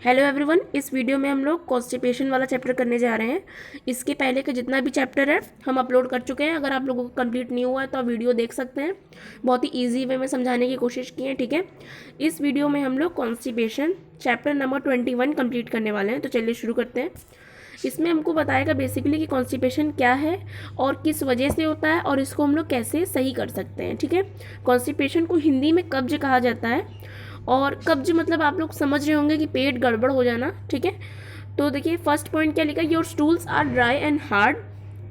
Hello everyone, इस video में हम लोग कॉन्स्टिपेशन वाला चैप्टर करने जा रहे हैं। इसके पहले का जितना भी चैप्टर है हम अपलोड कर चुके हैं। अगर आप लोगों को कंप्लीट नहीं हुआ है तो आप वीडियो देख सकते हैं। बहुत ही इजी वे में समझाने की कोशिश की है, ठीक है। इस वीडियो में हम लोग कॉन्स्टिपेशन चैप्टर नंबर 21 कंप्लीट करने वाले हैं। तो चलिए शुरू करते हैं। इसमें हमको बताएगा बेसिकली कि कॉन्स्टिपेशन क्या है और किस वजह से होता है और इसको हम लोग कैसे सही कर सकते हैं, ठीक है। कॉन्स्टिपेशन को हिंदी में कब्ज कहा जाता है और कब्ज मतलब आप लोग समझ रहे होंगे कि पेट गड़बड़ हो जाना, ठीक है। तो देखिए फर्स्ट पॉइंट क्या लिखा, your stools are dry and hard,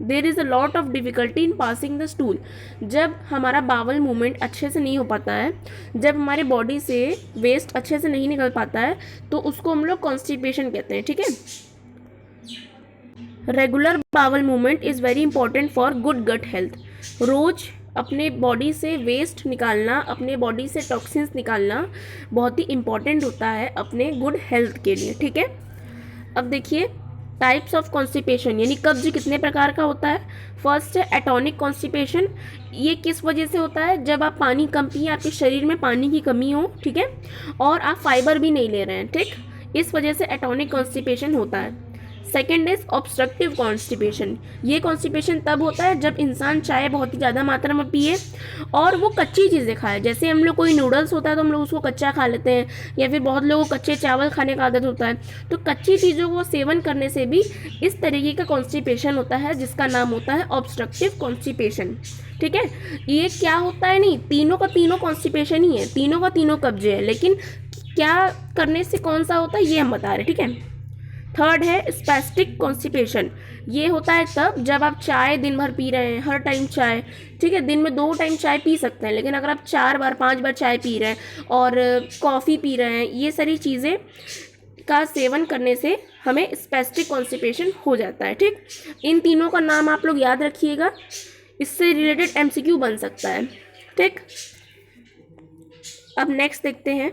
there is a lot of difficulty in passing the stool. जब हमारा बावल मूवमेंट अच्छे से नहीं हो पाता है, जब हमारे बॉडी से वेस्ट अच्छे से नहीं निकल पाता है, तो उसको हम लोग कॉन्स्टिपेशन कहते हैं, ठीक है। Regular bowel movement is very important for good gut health. रोज़ अपने बॉडी से वेस्ट निकालना, अपने बॉडी से टॉक्सिन्स निकालना बहुत ही इंपॉर्टेंट होता है अपने गुड हेल्थ के लिए, ठीक है। अब देखिए टाइप्स ऑफ कॉन्स्टिपेशन यानी कब्ज कितने प्रकार का होता है। फर्स्ट है एटॉनिक कॉन्स्टिपेशन। ये किस वजह से होता है, जब आप पानी कम पिए, आपके शरीर में पानी की कमी हो, ठीक है, और आप फाइबर भी नहीं ले रहे हैं, ठीक, इस वजह से एटॉनिक कॉन्स्टिपेशन होता है। Second is obstructive constipation. ये कॉन्स्टिपेशन तब होता है जब इंसान चाय बहुत ही ज़्यादा मात्रा में पिए और वो कच्ची चीज़ें खाए। जैसे हम लोग कोई नूडल्स होता है तो हम लोग उसको कच्चा खा लेते हैं, या फिर बहुत लोगों को कच्चे चावल खाने का आदत होता है। तो कच्ची चीज़ों को सेवन करने से भी इस तरीके का कॉन्स्टिपेशन होता है जिसका नाम होता है ऑब्स्ट्रक्टिव कॉन्स्टिपेशन, ठीक है। ये क्या होता है, नहीं तीनों का तीनों कॉन्स्टिपेशन ही है, तीनों का तीनों कब्जे है, लेकिन क्या करने से कौन सा होता है ये हम बता रहे हैं, ठीक है। थर्ड है स्पैस्टिक कॉन्स्टिपेशन। ये होता है तब जब आप चाय दिन भर पी रहे हैं, हर टाइम चाय, ठीक है, दिन में 2 टाइम चाय पी सकते हैं, लेकिन अगर आप 4 बार 5 बार चाय पी रहे हैं और कॉफ़ी पी रहे हैं, ये सारी चीज़ें का सेवन करने से हमें स्पैस्टिक कॉन्स्टिपेशन हो जाता है, ठीक। इन तीनों का नाम आप लोग याद रखिएगा, इससे रिलेटेड एमसीक्यू बन सकता है, ठीक। अब नेक्स्ट देखते हैं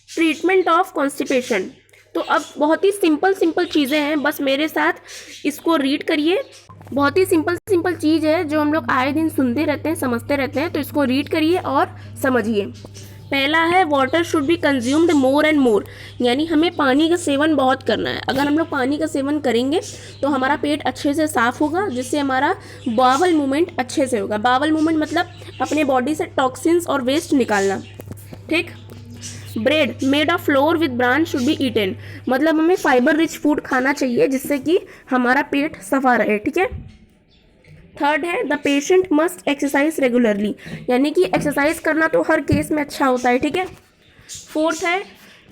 ट्रीटमेंट ऑफ कॉन्स्टिपेशन। तो अब बहुत ही सिंपल चीज़ें हैं, बस मेरे साथ इसको रीड करिए। बहुत ही सिंपल चीज़ है जो हम लोग आए दिन सुनते रहते हैं, समझते रहते हैं, तो इसको रीड करिए और समझिए। पहला है water should be consumed more and more, यानी हमें पानी का सेवन बहुत करना है। अगर हम लोग पानी का सेवन करेंगे तो हमारा पेट अच्छे से साफ होगा, जिससे हमारा बावल मूवमेंट अच्छे से होगा। बावल मूवमेंट मतलब अपने बॉडी से टॉक्सिन्स और वेस्ट निकालना, ठीक। Bread made of flour with bran should be eaten, मतलब हमें फाइबर रिच फूड खाना चाहिए जिससे कि हमारा पेट सफा रहे, ठीक है। थर्ड है the patient must exercise regularly, यानी कि एक्सरसाइज करना तो हर केस में अच्छा होता है, ठीक है। फोर्थ है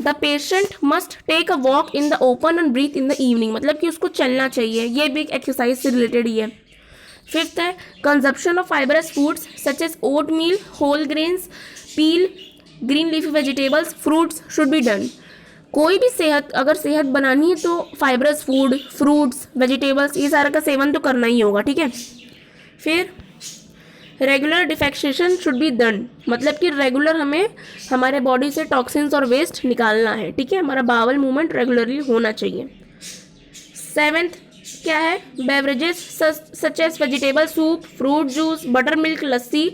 the patient must take a walk in the open and breathe in the evening, मतलब कि उसको चलना चाहिए, ये भी एक एक्सरसाइज से रिलेटेड ही है। फिफ्थ है consumption of fibrous foods such as oatmeal, whole grains, peel, green leafy vegetables, fruits should be done. कोई भी अगर सेहत बनानी है तो फाइबरस फूड, फ्रूट्स, वेजिटेबल्स, ये सारा का सेवन तो करना ही होगा, ठीक है। फिर रेगुलर डिफेक्सेशन शुड बी डन, मतलब कि रेगुलर हमें हमारे बॉडी से टॉक्सिन्स और वेस्ट निकालना है, ठीक है। हमारा बावल मूवमेंट रेगुलरली होना चाहिए। सेवेंथ क्या है, beverages such as vegetable soup, fruit juice, buttermilk, lassi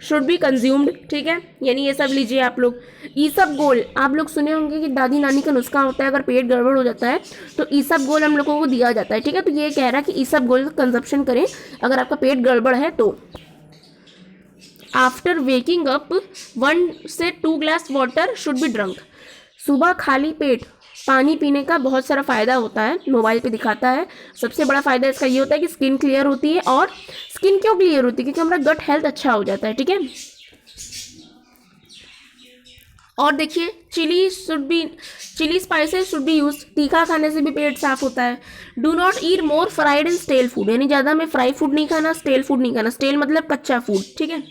should be consumed, ठीक है, यानी ये सब लीजिए आप लोग। ईसबगोल आप लोग सुने होंगे कि दादी नानी का नुस्खा होता है, अगर पेट गड़बड़ हो जाता है तो ईसबगोल हम लोगों को दिया जाता है, ठीक है। तो ये कह रहा है कि ईसबगोल का कंजप्शन करें अगर आपका पेट गड़बड़ है तो। आफ्टर वेकिंग अप 1 से 2 glass water should be drunk, सुबह खाली पेट पानी पीने का बहुत सारा फ़ायदा होता है, मोबाइल पे दिखाता है। सबसे बड़ा फ़ायदा इसका ये होता है कि स्किन क्लियर होती है, और स्किन क्यों क्लियर होती है, क्योंकि हमारा गट हेल्थ अच्छा हो जाता है, ठीक है। और देखिए chilli spices should be use, तीखा खाने से भी पेट साफ होता है। Do not eat more fried and stale food, यानी ज़्यादा हमें फ्राई फूड नहीं खाना, स्टेल फूड नहीं खाना। स्टेल मतलब कच्चा फूड, ठीक है,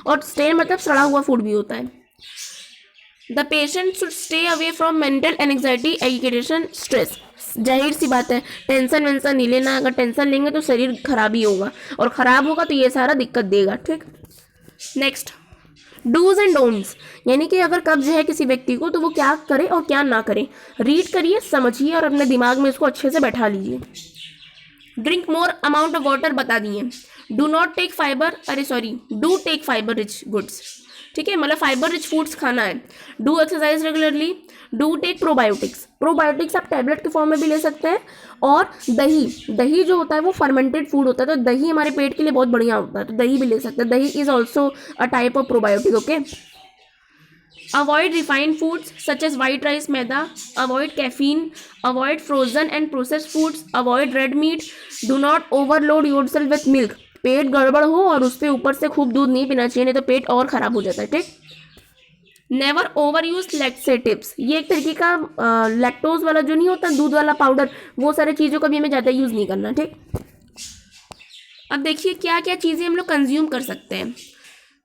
और स्टेल मतलब सड़ा हुआ फूड भी होता है। The patient should stay away from mental anxiety, education, stress. जाहिर सी बात है टेंशन वेंशन नहीं लेना, अगर टेंशन लेंगे तो शरीर खराब ही होगा, और ख़राब होगा तो ये सारा दिक्कत देगा, ठीक। नेक्स्ट डूज एंड डोंट्स, यानी कि अगर कब्ज है किसी व्यक्ति को तो वो क्या करे और क्या ना करे, रीड करिए, समझिए और अपने दिमाग में इसको अच्छे से बैठा लीजिए। Drink more amount of water बता दिए। Do not take fibre, do take fibre rich goods, ठीक है, मतलब फाइबर रिच फूड्स खाना है। Do exercise regularly, do take probiotics. Probiotics आप टैबलेट के फॉर्म में भी ले सकते हैं। और दही, दही जो होता है वो फर्मेंटेड फूड होता है, तो दही हमारे पेट के लिए बहुत बढ़िया होता है, तो दही भी ले सकते हैं। दही is also a type of probiotic. Okay, avoid refined foods such as white rice, maida, avoid caffeine, avoid frozen and processed foods, avoid red meat, do not overload yourself with milk. पेट गड़बड़ हो और उसके ऊपर से खूब दूध नहीं पीना चाहिए, नहीं तो पेट और ख़राब हो जाता है। ठीक, नेवर ओवर यूज लैक्सेटिव्स, ये एक तरीके का लैक्टोज वाला जो नहीं होता दूध वाला पाउडर, वो सारी चीज़ों का भी हमें ज़्यादा यूज़ नहीं करना। ठीक, अब देखिए क्या क्या चीज़ें हम लोग कंज्यूम कर सकते हैं।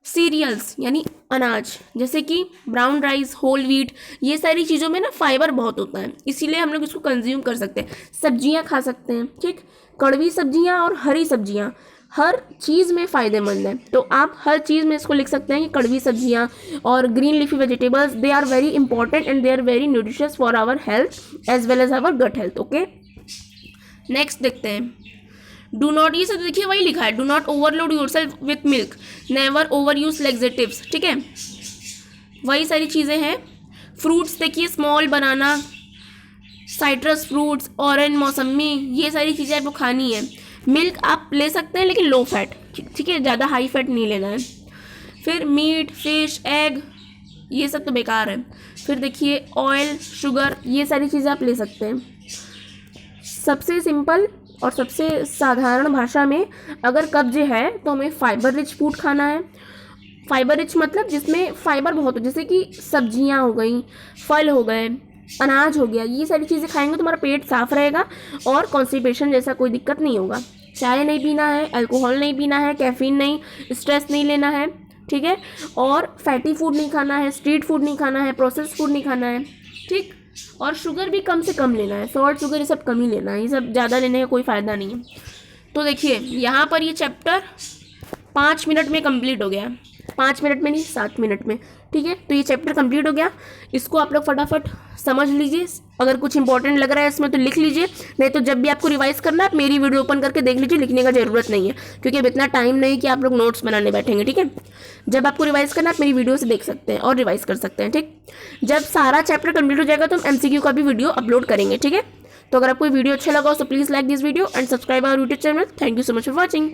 सीरियल्स यानी अनाज, जैसे कि ब्राउन राइस, होल व्हीट, ये सारी चीज़ों में ना फाइबर बहुत होता है, इसीलिए हम लोग इसको कंज्यूम कर सकते हैं। सब्जियां खा सकते हैं। ठीक, कड़वी सब्जियां और हरी सब्जियां हर चीज़ में फ़ायदेमंद है, तो आप हर चीज़ में इसको लिख सकते हैं कि कड़वी सब्जियां और green leafy vegetables, they are very important and they are very nutritious for our health as well as our gut health. Okay, next देखते हैं। डू नॉट, ये सब देखिए वही लिखा है, do not overload yourself with milk, never over use laxatives. ठीक है, वही सारी चीज़ें हैं। फ्रूट्स देखिए, स्मॉल बनाना, साइट्रस फ्रूट्स, ऑरेंज, मौसमी, ये सारी चीज़ें आपको खानी है। मिल्क आप ले सकते हैं लेकिन लो फैट, ठीक है, ज़्यादा हाई फैट नहीं लेना है। फिर मीट, फिश, एग, ये सब तो बेकार है। फिर देखिए ऑयल, शुगर, ये सारी चीज़ें आप ले सकते हैं। सबसे सिंपल और सबसे साधारण भाषा में अगर कब्ज है तो हमें फाइबर रिच फूड खाना है। फाइबर रिच मतलब जिसमें फाइबर बहुत हो, जैसे कि सब्जियां हो गई, फल हो गए, अनाज हो गया, ये सारी चीज़ें खाएंगे तो हमारा पेट साफ रहेगा और कॉन्स्टिपेशन जैसा कोई दिक्कत नहीं होगा। चाय नहीं पीना है, अल्कोहल नहीं पीना है, कैफीन नहीं, स्ट्रेस नहीं लेना है। ठीक है, और फैटी फूड नहीं खाना है, स्ट्रीट फूड नहीं खाना है, प्रोसेस्ड फूड नहीं खाना है। ठीक, और शुगर भी कम से कम लेना है, सॉल्ट, शुगर ये सब कम ही लेना है, ये सब ज़्यादा लेने का कोई फ़ायदा नहीं है। तो देखिए यहाँ पर ये चैप्टर 5 मिनट में कंप्लीट हो गया, 5 मिनट में नहीं 7 मिनट में। ठीक है, तो ये चैप्टर कंप्लीट हो गया, इसको आप लोग फटाफट समझ लीजिए। अगर कुछ इंपॉर्टेंट लग रहा है इसमें तो लिख लीजिए, नहीं तो जब भी आपको रिवाइज करना है आप मेरी वीडियो ओपन करके देख लीजिए, लिखने का ज़रूरत नहीं है क्योंकि अब इतना टाइम नहीं कि आप लोग नोट्स बनाने बैठेंगे। ठीक है, जब आपको रिवाइज करना आप मेरी वीडियो से देख सकते हैं और रिवाइज कर सकते हैं। ठीक, जब सारा चैप्टर कंप्लीट हो जाएगा तो हम MCQ का भी वीडियो अपलोड करेंगे। ठीक है, तो अगर आपको वीडियो अच्छा लगा हो तो please like this video and subscribe our YouTube channel. Thank you so much for watching.